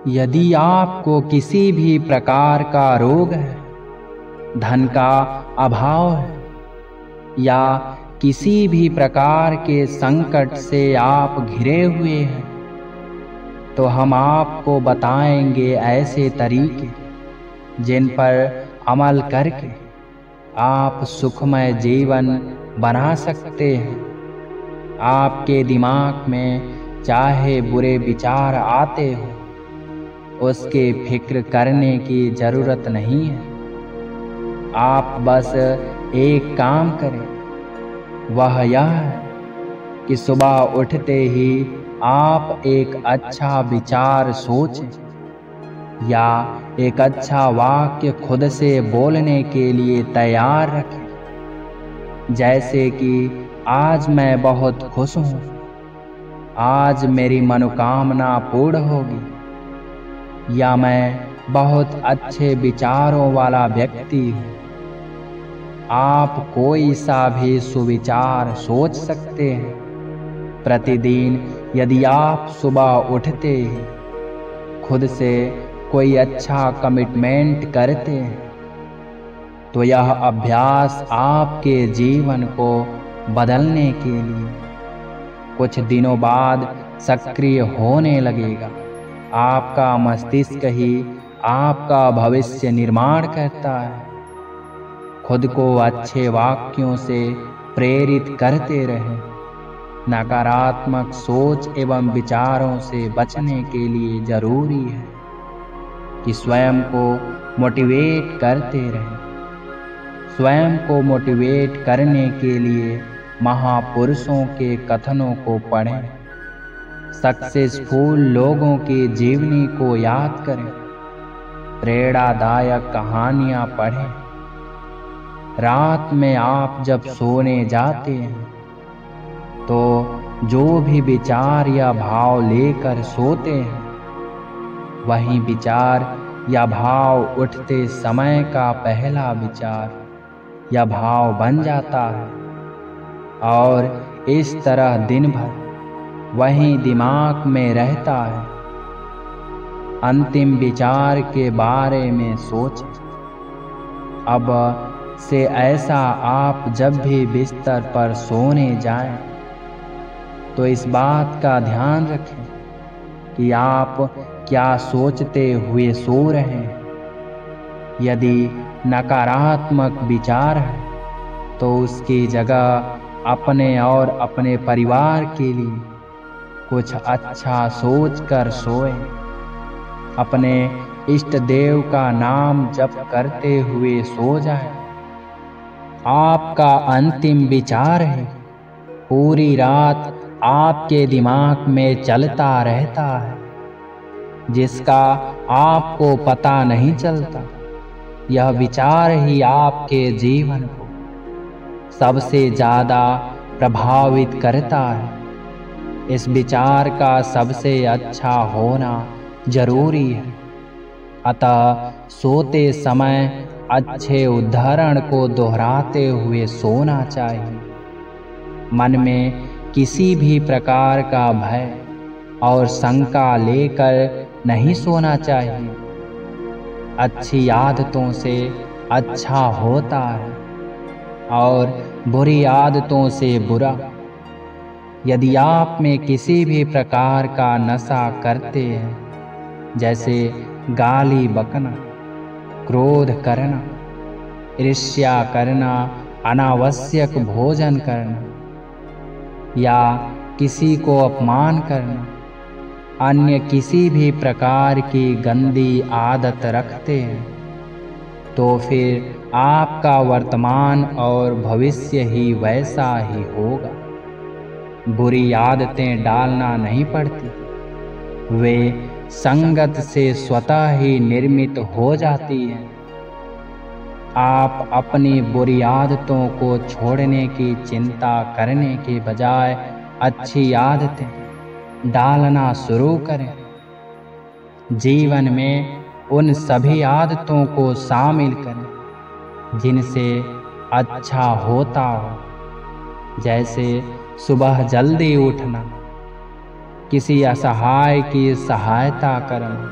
यदि आपको किसी भी प्रकार का रोग है, धन का अभाव है, या किसी भी प्रकार के संकट से आप घिरे हुए हैं, तो हम आपको बताएंगे ऐसे तरीके जिन पर अमल करके आप सुखमय जीवन बना सकते हैं। आपके दिमाग में चाहे बुरे विचार आते हो, उसकी फिक्र करने की जरूरत नहीं है। आप बस एक काम करें, वह यह है कि सुबह उठते ही आप एक अच्छा विचार सोचें या एक अच्छा वाक्य खुद से बोलने के लिए तैयार रखें, जैसे कि आज मैं बहुत खुश हूँ, आज मेरी मनोकामना पूर्ण होगी, या मैं बहुत अच्छे विचारों वाला व्यक्ति हूँ। आप कोई सा भी सुविचार सोच सकते हैं। प्रतिदिन यदि आप सुबह उठते ही खुद से कोई अच्छा कमिटमेंट करते हैं, तो यह अभ्यास आपके जीवन को बदलने के लिए कुछ दिनों बाद सक्रिय होने लगेगा। आपका मस्तिष्क ही आपका भविष्य निर्माण करता है। खुद को अच्छे वाक्यों से प्रेरित करते रहें। नकारात्मक सोच एवं विचारों से बचने के लिए जरूरी है कि स्वयं को मोटिवेट करते रहें। स्वयं को मोटिवेट करने के लिए महापुरुषों के कथनों को पढ़ें, सक्सेसफुल लोगों की जीवनी को याद करें, प्रेरणादायक कहानियां पढ़ें। रात में आप जब सोने जाते हैं तो जो भी विचार या भाव लेकर सोते हैं, वही विचार या भाव उठते समय का पहला विचार या भाव बन जाता है, और इस तरह दिन भर वही दिमाग में रहता है। अंतिम विचार के बारे में सोचें। अब से ऐसा आप जब भी बिस्तर पर सोने जाएं, तो इस बात का ध्यान रखें कि आप क्या सोचते हुए सो रहे हैं। यदि नकारात्मक विचार है, तो उसकी जगह अपने और अपने परिवार के लिए कुछ अच्छा सोचकर सोएं। अपने इष्ट देव का नाम जप करते हुए सो जाएं। आपका अंतिम विचार है, पूरी रात आपके दिमाग में चलता रहता है, जिसका आपको पता नहीं चलता। यह विचार ही आपके जीवन को सबसे ज़्यादा प्रभावित करता है। इस विचार का सबसे अच्छा होना जरूरी है। अतः सोते समय अच्छे उदाहरण को दोहराते हुए सोना चाहिए। मन में किसी भी प्रकार का भय और शंका लेकर नहीं सोना चाहिए। अच्छी आदतों से अच्छा होता है और बुरी आदतों से बुरा। यदि आप में किसी भी प्रकार का नशा करते हैं, जैसे गाली बकना, क्रोध करना, ईर्ष्या करना, अनावश्यक भोजन करना, या किसी को अपमान करना, अन्य किसी भी प्रकार की गंदी आदत रखते हैं, तो फिर आपका वर्तमान और भविष्य ही वैसा ही होगा। बुरी आदतें डालना नहीं पड़ती, वे संगत से स्वतः ही निर्मित हो जाती हैं। आप अपनी बुरी आदतों को छोड़ने की चिंता करने के बजाय अच्छी आदतें डालना शुरू करें। जीवन में उन सभी आदतों को शामिल करें जिनसे अच्छा होता हो, जैसे सुबह जल्दी उठना, किसी असहाय की सहायता करना,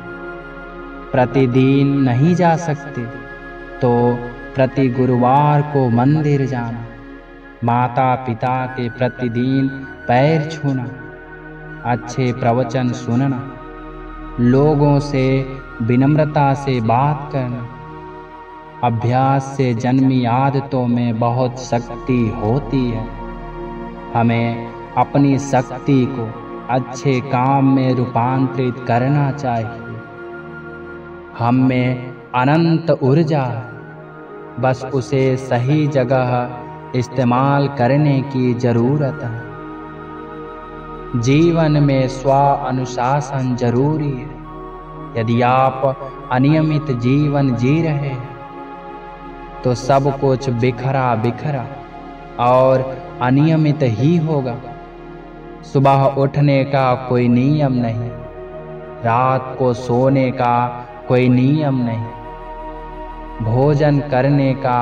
प्रतिदिन नहीं जा सकते तो प्रति गुरुवार को मंदिर जाना, माता पिता के प्रतिदिन पैर छूना, अच्छे प्रवचन सुनना, लोगों से विनम्रता से बात करना। अभ्यास से जन्मी आदतों में बहुत शक्ति होती है। हमें अपनी शक्ति को अच्छे काम में रूपांतरित करना चाहिए। हम में अनंत ऊर्जा है, बस उसे सही जगह इस्तेमाल करने की जरूरत है। जीवन में स्व अनुशासन जरूरी है। यदि आप अनियमित जीवन जी रहे हैं तो सब कुछ बिखरा बिखरा और अनियमित ही होगा। सुबह उठने का कोई नियम नहीं, रात को सोने का कोई नियम नहीं, भोजन करने का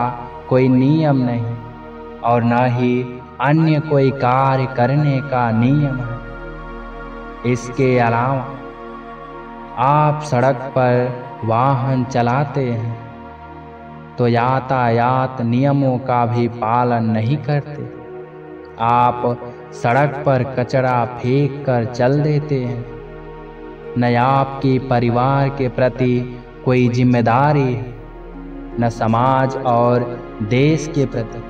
कोई नियम नहीं और न ही अन्य कोई कार्य करने का नियम है। इसके अलावा आप सड़क पर वाहन चलाते हैं तो यातायात नियमों का भी पालन नहीं करते। आप सड़क पर कचरा फेंक कर चल देते हैं। न आपकी परिवार के प्रति कोई जिम्मेदारी है, न समाज और देश के प्रति।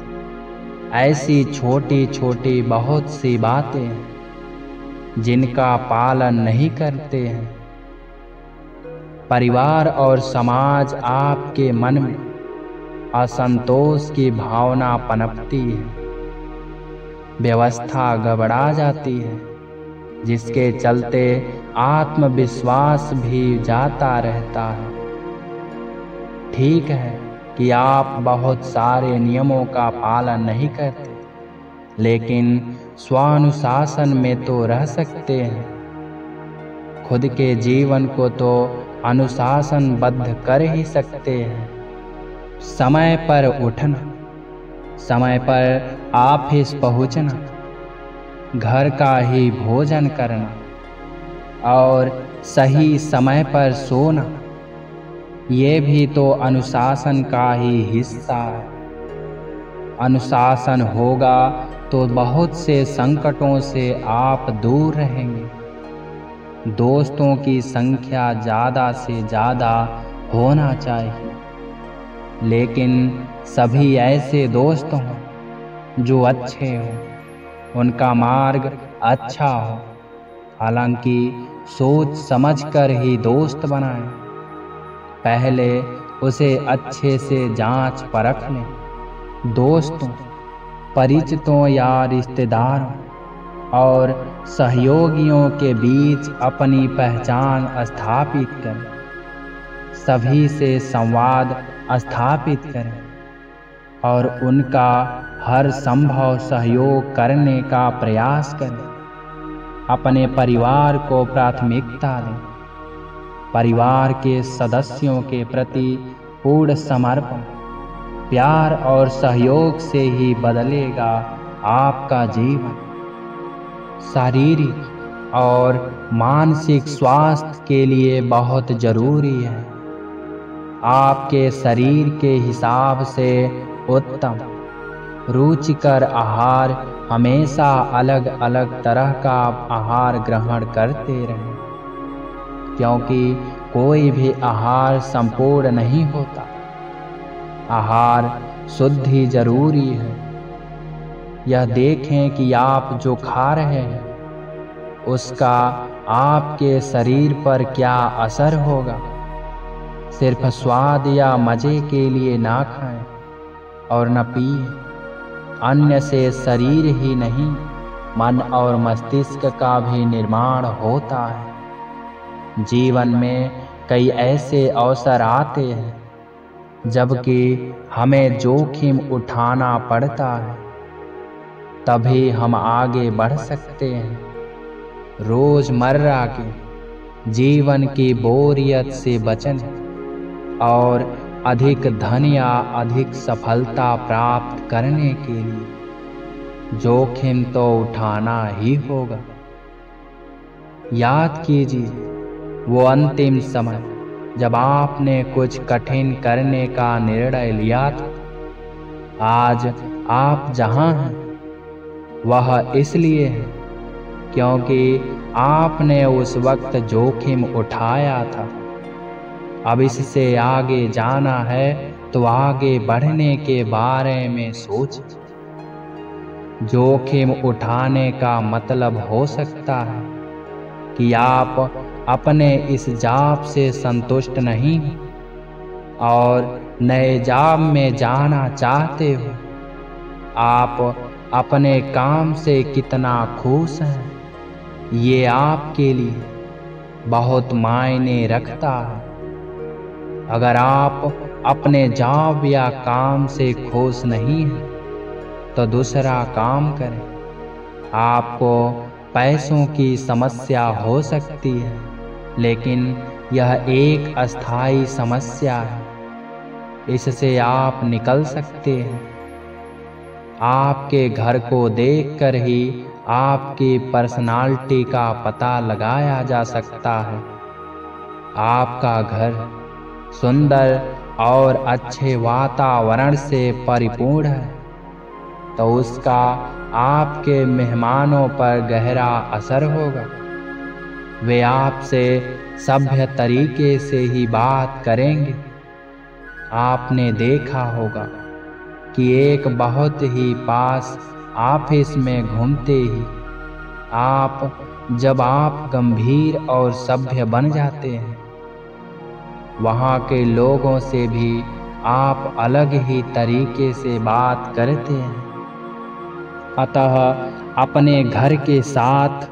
ऐसी छोटी छोटी बहुत सी बातें हैं जिनका पालन नहीं करते हैं। परिवार और समाज आपके मन में असंतोष की भावना पनपती है, व्यवस्था गड़बड़ा जाती है, जिसके चलते आत्मविश्वास भी जाता रहता है। ठीक है कि आप बहुत सारे नियमों का पालन नहीं करते, लेकिन स्वानुशासन में तो रह सकते हैं। खुद के जीवन को तो अनुशासनबद्ध कर ही सकते हैं। समय पर उठना, समय पर ऑफिस पहुंचना, घर का ही भोजन करना और सही समय पर सोना, ये भी तो अनुशासन का ही हिस्सा है। अनुशासन होगा तो बहुत से संकटों से आप दूर रहेंगे। दोस्तों की संख्या ज़्यादा से ज़्यादा होना चाहिए, लेकिन सभी ऐसे दोस्त हों जो अच्छे हों, उनका मार्ग अच्छा हो। हालांकि सोच समझकर ही दोस्त बनाएं। पहले उसे अच्छे से जांच परख लें। दोस्तों, परिचितों या रिश्तेदारों और सहयोगियों के बीच अपनी पहचान स्थापित करें। सभी से संवाद स्थापित करें और उनका हर संभव सहयोग करने का प्रयास करें। अपने परिवार को प्राथमिकता दें। परिवार के सदस्यों के प्रति पूर्ण समर्पण, प्यार और सहयोग से ही बदलेगा आपका जीवन। शारीरिक और मानसिक स्वास्थ्य के लिए बहुत जरूरी है। आपके शरीर के हिसाब से उत्तम रुचिकर आहार, हमेशा अलग अलग तरह का आहार ग्रहण करते रहें, क्योंकि कोई भी आहार संपूर्ण नहीं होता। आहार शुद्ध ही जरूरी है। यह देखें कि आप जो खा रहे हैं उसका आपके शरीर पर क्या असर होगा। सिर्फ स्वाद या मजे के लिए ना खाएं और न पिए। अन्न से शरीर ही नहीं, मन और मस्तिष्क का भी निर्माण होता है। जीवन में कई ऐसे अवसर आते हैं जबकि हमें जोखिम उठाना पड़ता है, तभी हम आगे बढ़ सकते हैं। रोजमर्रा के जीवन की बोरियत से बचने और अधिक धन या अधिक सफलता प्राप्त करने के लिए जोखिम तो उठाना ही होगा। याद कीजिए वो अंतिम समय जब आपने कुछ कठिन करने का निर्णय लिया था। आज आप जहां हैं वह इसलिए है क्योंकि आपने उस वक्त जोखिम उठाया था। अब इससे आगे जाना है तो आगे बढ़ने के बारे में सोच। जोखिम उठाने का मतलब हो सकता है कि आप अपने इस जॉब से संतुष्ट नहीं और नए जॉब में जाना चाहते हो। आप अपने काम से कितना खुश हैं, ये आपके लिए बहुत मायने रखता है। अगर आप अपने जॉब या काम से खुश नहीं हैं, तो दूसरा काम करें। आपको पैसों की समस्या हो सकती है, लेकिन यह एक अस्थायी समस्या है। इससे आप निकल सकते हैं। आपके घर को देखकर ही आपकी पर्सनालिटी का पता लगाया जा सकता है। आपका घर सुंदर और अच्छे वातावरण से परिपूर्ण है, तो उसका आपके मेहमानों पर गहरा असर होगा। वे आपसे सभ्य तरीके से ही बात करेंगे। आपने देखा होगा कि एक बहुत ही पास ऑफिस में घूमते ही जब आप गंभीर और सभ्य बन जाते हैं, वहाँ के लोगों से भी आप अलग ही तरीके से बात करते हैं। अतः अपने घर के साथ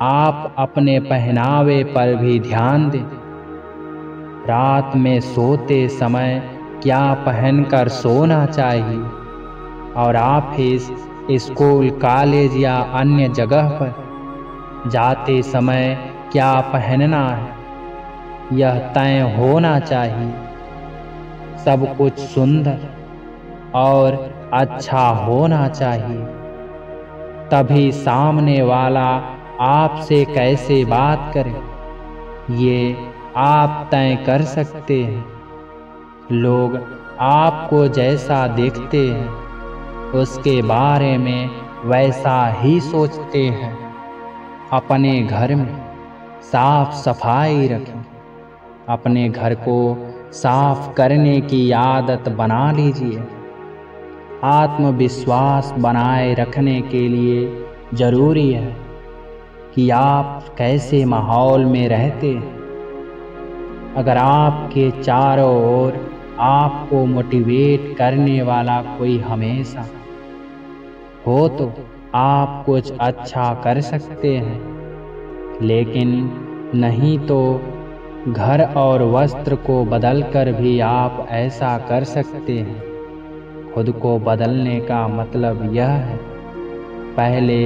आप अपने पहनावे पर भी ध्यान दें। रात में सोते समय क्या पहनकर सोना चाहिए और ऑफिस, स्कूल, कॉलेज या अन्य जगह पर जाते समय क्या पहनना है, यह तय होना चाहिए। सब कुछ सुंदर और अच्छा होना चाहिए, तभी सामने वाला आपसे कैसे बात करे ये आप तय कर सकते हैं। लोग आपको जैसा देखते हैं उसके बारे में वैसा ही सोचते हैं। अपने घर में साफ सफाई रखें। अपने घर को साफ करने की आदत बना लीजिए। आत्मविश्वास बनाए रखने के लिए जरूरी है कि आप कैसे माहौल में रहते हैं। अगर आपके चारों ओर आपको मोटिवेट करने वाला कोई हमेशा हो तो आप कुछ अच्छा कर सकते हैं, लेकिन नहीं तो घर और वस्त्र को बदलकर भी आप ऐसा कर सकते हैं। खुद को बदलने का मतलब यह है पहले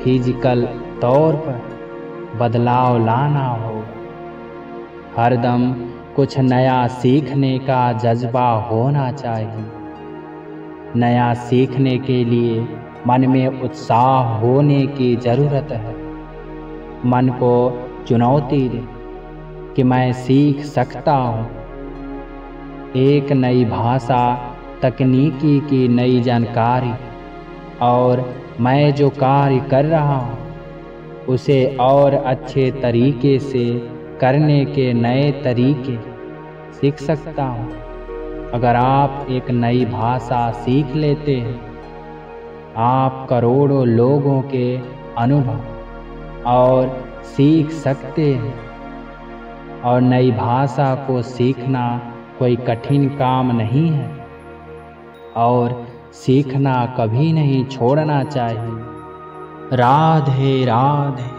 फिजिकल तौर पर बदलाव लाना होगा। हरदम कुछ नया सीखने का जज्बा होना चाहिए। नया सीखने के लिए मन में उत्साह होने की ज़रूरत है। मन को चुनौती दे कि मैं सीख सकता हूँ। एक नई भाषा, तकनीकी की नई जानकारी और मैं जो कार्य कर रहा हूँ उसे और अच्छे तरीके से करने के नए तरीके सीख सकता हूँ। अगर आप एक नई भाषा सीख लेते हैं, आप करोड़ों लोगों के अनुभव और सीख सकते हैं। और नई भाषा को सीखना कोई कठिन काम नहीं है और सीखना कभी नहीं छोड़ना चाहिए। राधे राधे।